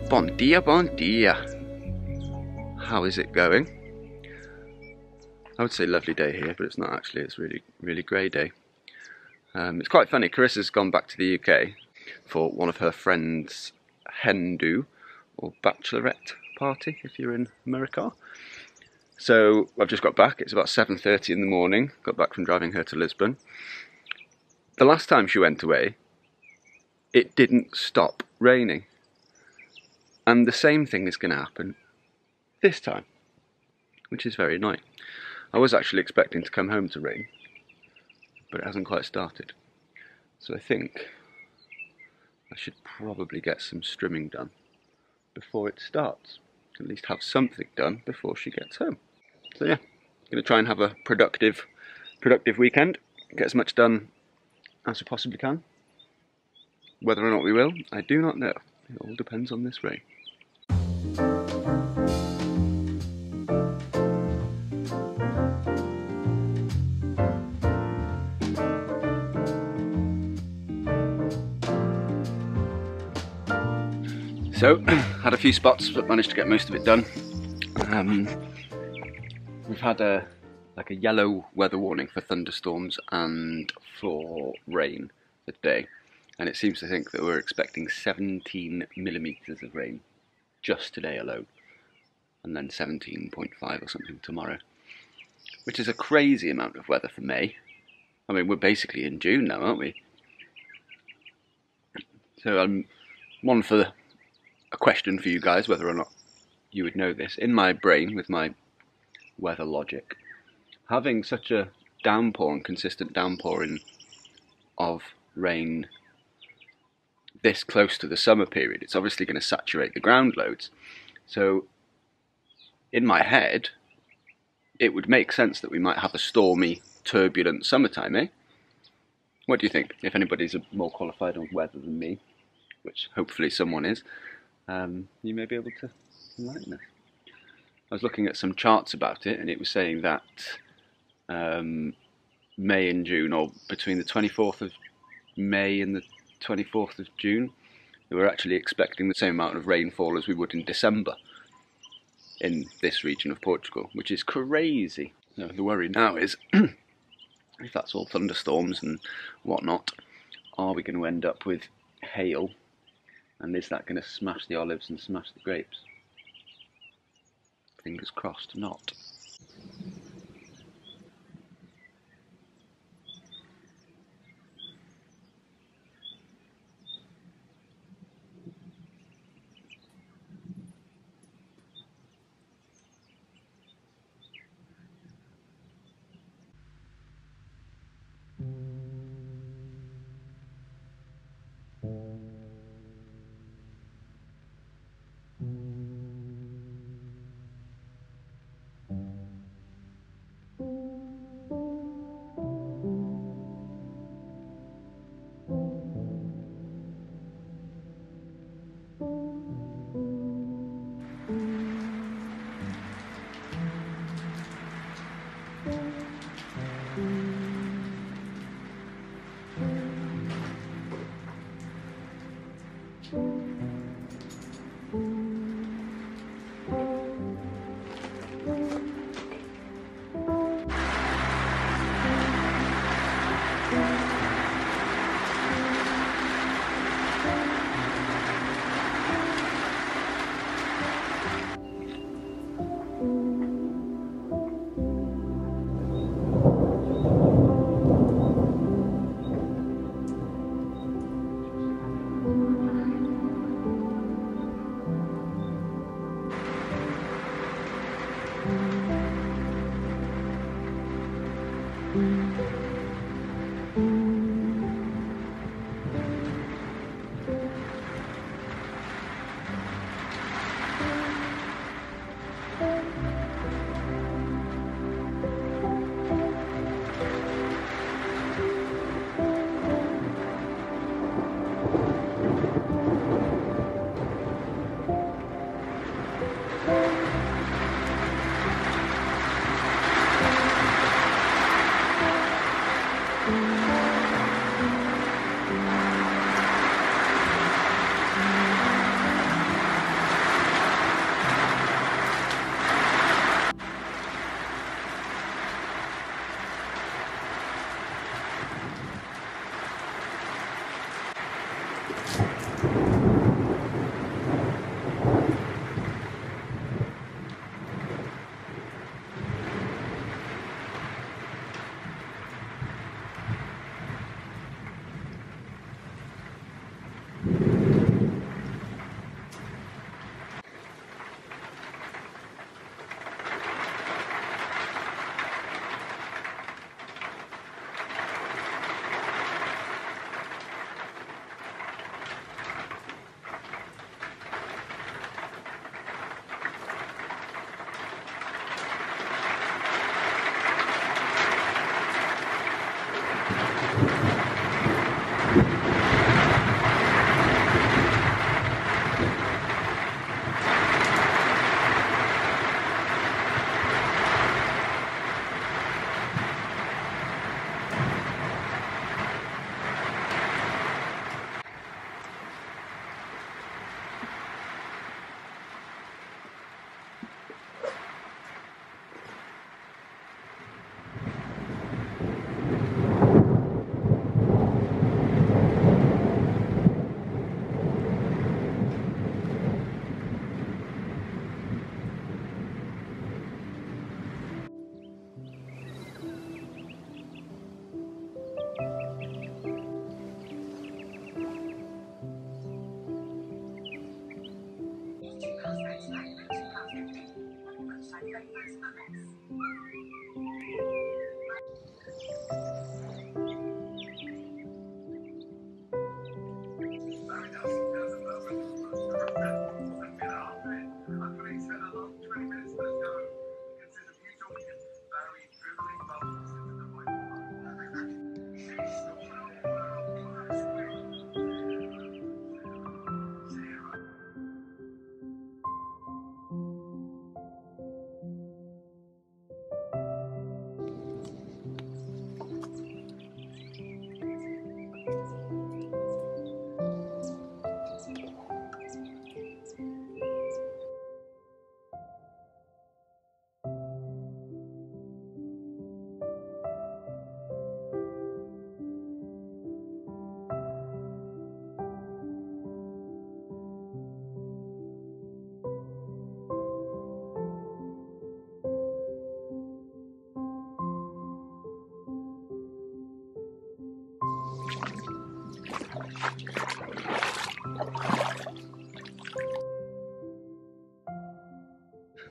Bon dia, bon dia. How is it going? I would say lovely day here, but it's not actually. It's really grey day. It's quite funny. Carissa's gone back to the UK for one of her friends' hen do, or bachelorette party, if you're in America. So I've just got back. It's about 7:30 in the morning. Got back from driving her to Lisbon. The last time she went away, it didn't stop raining. And the same thing is going to happen this time, which is very annoying. I was actually expecting to come home to rain, but it hasn't quite started. So I think I should probably get some strimming done before it starts. At least have something done before she gets home. So yeah, going to try and have a productive weekend. Get as much done as we possibly can. Whether or not we will, I do not know. It all depends on this rain. So, had a few spots, but managed to get most of it done. We've had a yellow weather warning for thunderstorms and for rain for today, and it seems to think that we're expecting 17 millimetres of rain just today alone, and then 17.5 or something tomorrow, which is a crazy amount of weather for May. I mean, we're basically in June now, aren't we? So I'm one for a question for you guys, whether or not you would know this. In my brain, with my weather logic, having such a downpour and consistent downpouring of rain this close to the summer period, it's obviously going to saturate the ground loads. So in my head, it would make sense that we might have a stormy, turbulent summertime, eh? What do you think? If anybody's more qualified on weather than me, which hopefully someone is, you may be able to enlighten us. I was looking at some charts about it, and it was saying that May and June, or between the 24th of May and the 24th of June, they were actually expecting the same amount of rainfall as we would in December in this region of Portugal, which is crazy. So the worry now is, if that's all thunderstorms and whatnot, are we going to end up with hail? And is that going to smash the olives and smash the grapes? Fingers crossed not.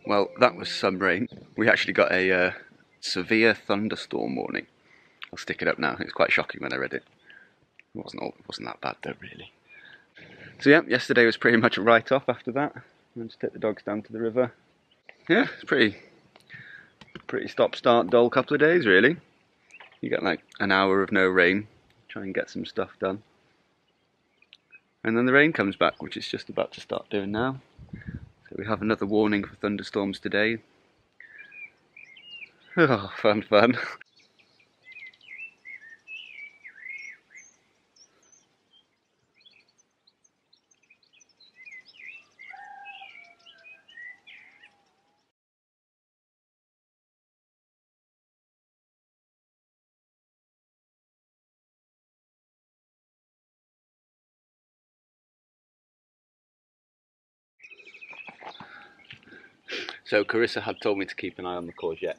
Well, that was some rain. We actually got a severe thunderstorm warning. I'll stick it up now. It's quite shocking when I read it. It wasn't that bad though, really. So yeah, yesterday was pretty much a write-off after that. Managed to take the dogs down to the river. Yeah, it's pretty stop-start dull couple of days, really. You get like an hour of no rain, try and get some stuff done. And then the rain comes back, which it's just about to start doing now. So we have another warning for thunderstorms today. Oh, fun, fun. So Carissa had told me to keep an eye on the courgette,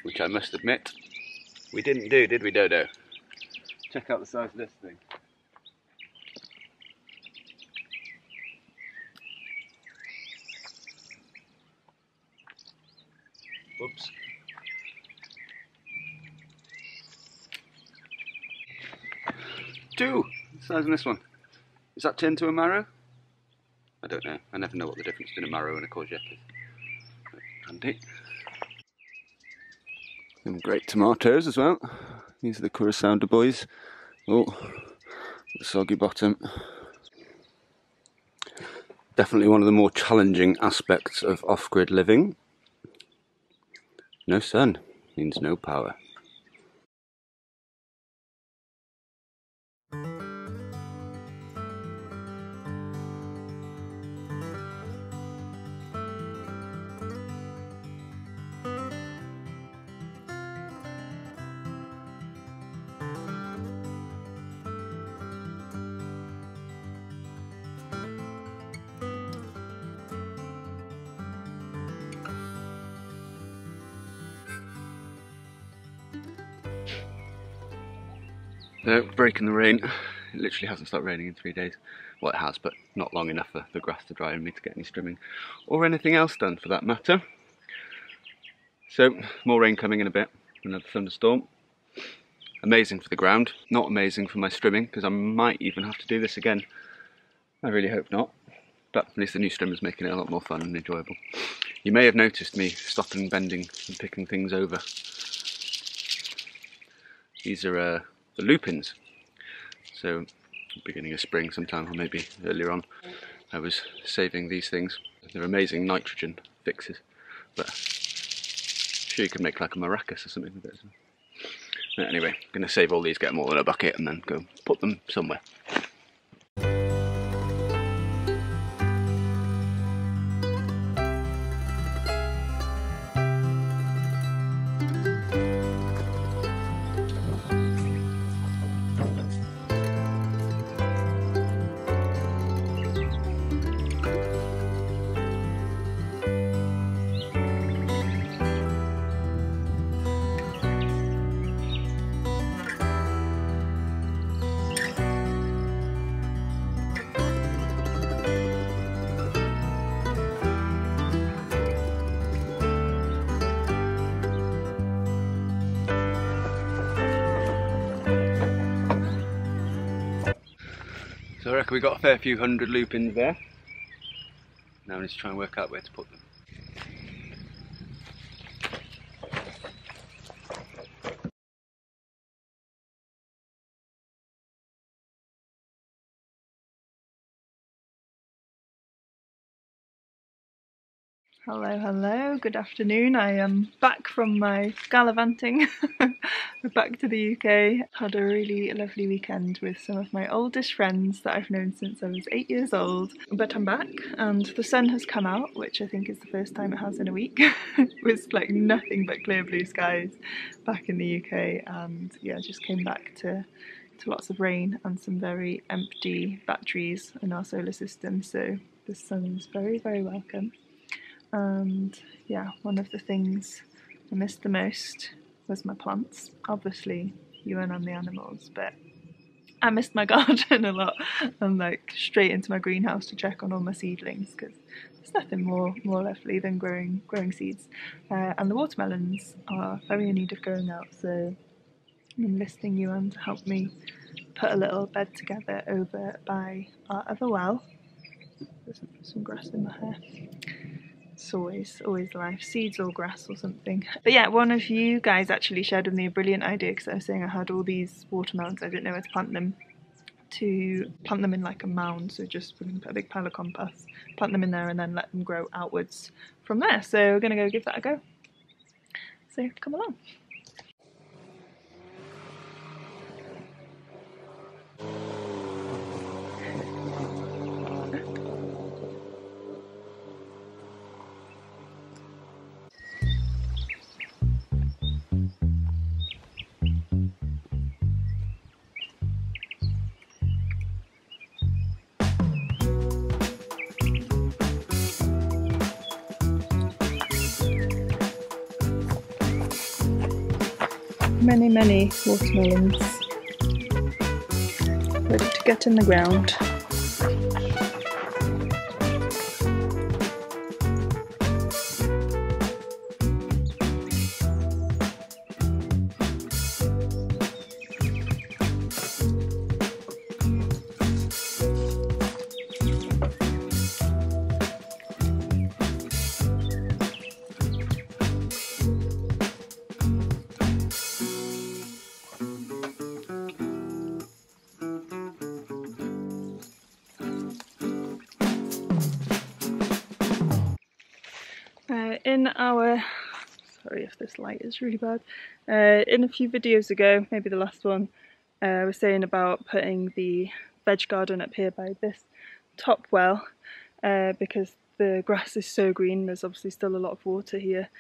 which I must admit, we didn't do, did we, Dodo? Check out the size of this thing. Whoops. Two! The size of this one. Is that turned to a marrow? I don't know. I never know what the difference between a marrow and a courgette is. Handy. Some great tomatoes as well. These are the Curacao boys. Oh, the soggy bottom. Definitely one of the more challenging aspects of off-grid living. No sun means no power. So, breaking the rain. It literally hasn't stopped raining in 3 days. Well, it has, but not long enough for the grass to dry and me to get any strimming or anything else done for that matter. So, more rain coming in a bit, another thunderstorm. Amazing for the ground, not amazing for my strimming, because I might even have to do this again. I really hope not, but at least the new strimmer's making it a lot more fun and enjoyable. You may have noticed me stopping, bending and picking things over. These are the lupins. So, beginning of spring sometime, or maybe earlier on, I was saving these things. They're amazing nitrogen fixes, but I'm sure you could make like a maracas or something with it. But anyway, I'm going to save all these, get them all in a bucket and then go put them somewhere. So I reckon we got a fair few hundred lupins there. Now we need to try and work out where to put them. Hello, hello, good afternoon. I am back from my gallivanting. We're back to the UK. Had a really lovely weekend with some of my oldest friends that I've known since I was 8 years old. But I'm back and the sun has come out, which I think is the first time it has in a week. It was like nothing but clear blue skies back in the UK, and yeah, just came back to lots of rain and some very empty batteries in our solar system, so the sun's very, very welcome. And yeah, one of the things I missed the most was my plants. Obviously, Ewan and the animals, but I missed my garden a lot, and like straight into my greenhouse to check on all my seedlings, because there's nothing more lovely than growing seeds. And the watermelons are very in need of going out, so I'm enlisting Ewan to help me put a little bed together over by our other well. There's some grass in my hair. It's always life, seeds or grass or something. But yeah, one of you guys actually shared with me a brilliant idea, because I was saying I had all these watermelons, I didn't know where to plant them in like a mound, so just put a big pile of compost, plant them in there and then let them grow outwards from there. So we're gonna go give that a go. So come along. Many watermelons ready to get in the ground. In our, sorry if this light is really bad, in a few videos ago, maybe the last one, I was saying about putting the veg garden up here by this top well, because the grass is so green. There's obviously still a lot of water here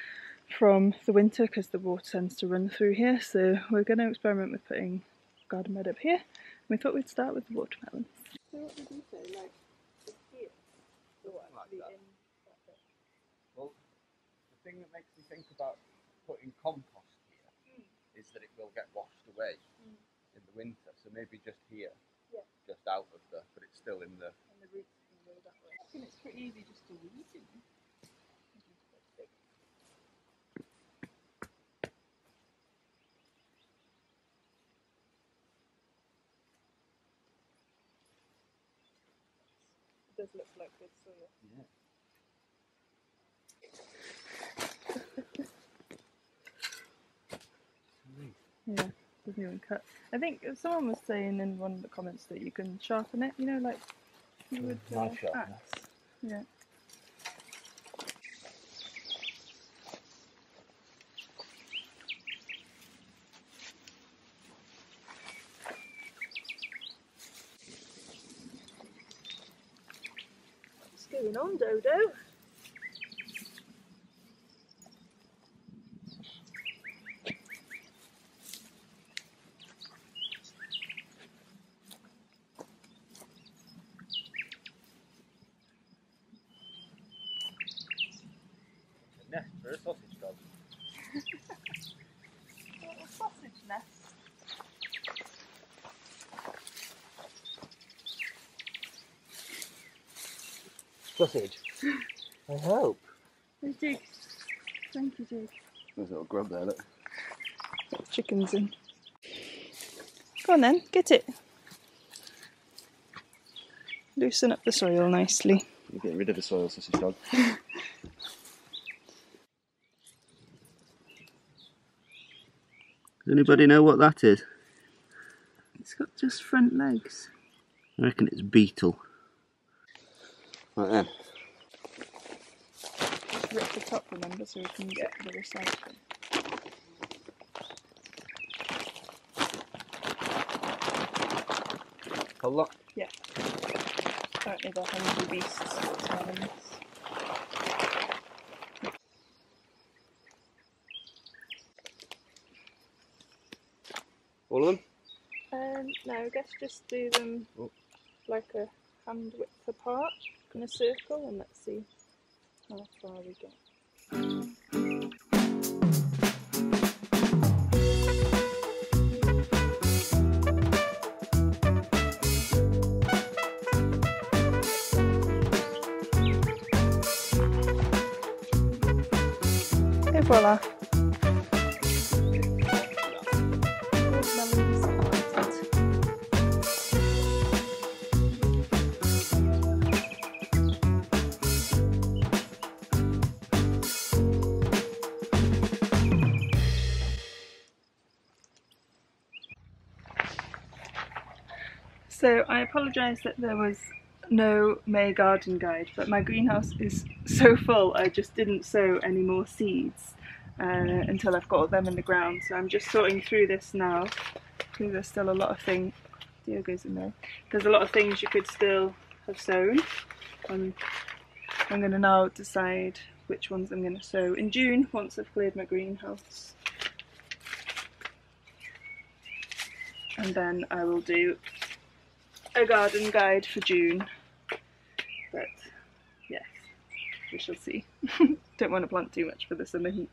from the winter because the water tends to run through here, so we're going to experiment with putting garden bed up here. We thought we'd start with the watermelons. So what did you say, like here? Or actually in that bit? Well, the thing that makes me think about putting compost here is that it will get washed away in the winter. so maybe just here. Yeah. Just out of the, but it's still in the... And the roots can go that way. I think it's pretty easy just to weed in. It does look like good soil. Yeah. Yeah, doesn't even cut. I think someone was saying in one of the comments that you can sharpen it, you know, like you would Knife sharpener. axe. Yeah. What's going on, Dodo? Nest for a sausage dog. A little sausage nest. Sausage? I hope. Hey, Jig. Thank you, Jig. There's a little grub there, look. Got chickens in. Go on then, get it. Loosen up the soil nicely. You're getting rid of the soil, sausage dog. Does anybody know what that is? It's got just front legs. I reckon it's beetle. Right then. Just rip the top, remember, so we can get the recycling. Whole lot? Yeah. Apparently the hungry beasts are smelling this. All of them? No, I guess just do them like a hand width apart in a circle, and let's see how far we get. Et voilà. So I apologise that there was no May garden guide, but my greenhouse is so full I just didn't sow any more seeds until I've got them in the ground. So I'm just sorting through this now. There's still a lot of things. Diogo's in there. There's a lot of things you could still have sown. I'm going to now decide which ones I'm going to sow in June once I've cleared my greenhouse. And then I will do a garden guide for June, but yes, we shall see. Don't want to plant too much for the summer heat.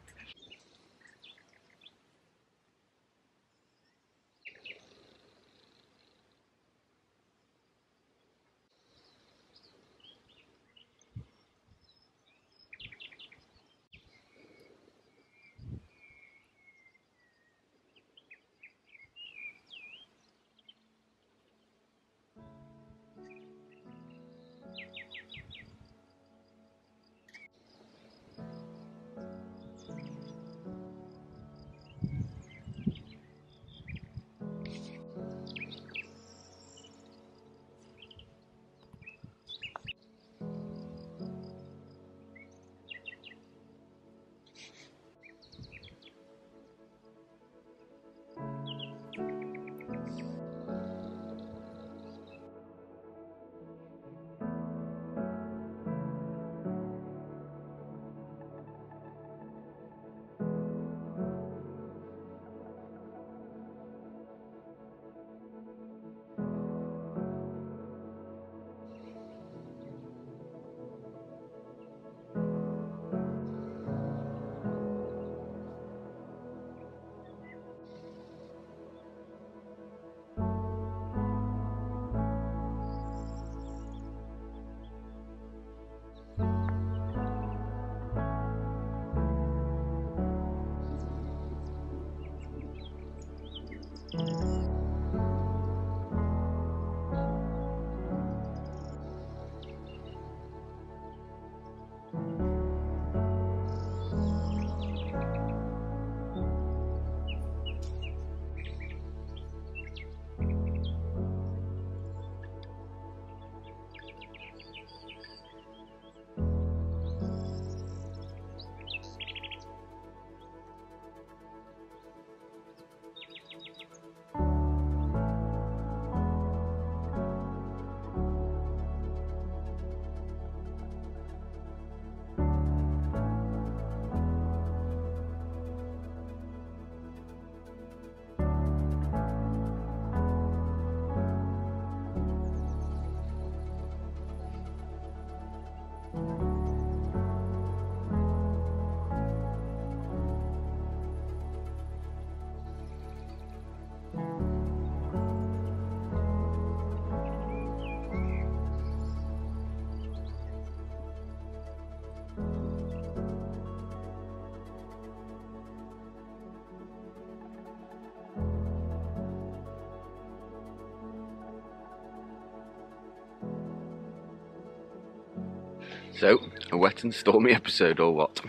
So, a wet and stormy episode or what?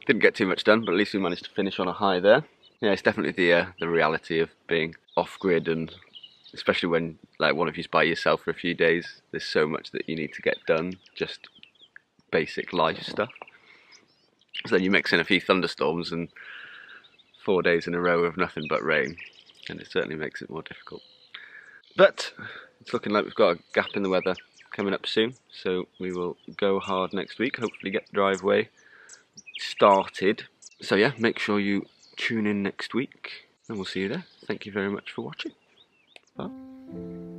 Didn't get too much done, but at least we managed to finish on a high there. Yeah, it's definitely the reality of being off-grid, and especially when like one of you's by yourself for a few days, there's so much that you need to get done, just basic life stuff. So then you mix in a few thunderstorms and 4 days in a row of nothing but rain, and it certainly makes it more difficult. But it's looking like we've got a gap in the weather coming up soon, so we will go hard next week, hopefully get the driveway started. So yeah, make sure you tune in next week and we'll see you there. Thank you very much for watching. Bye.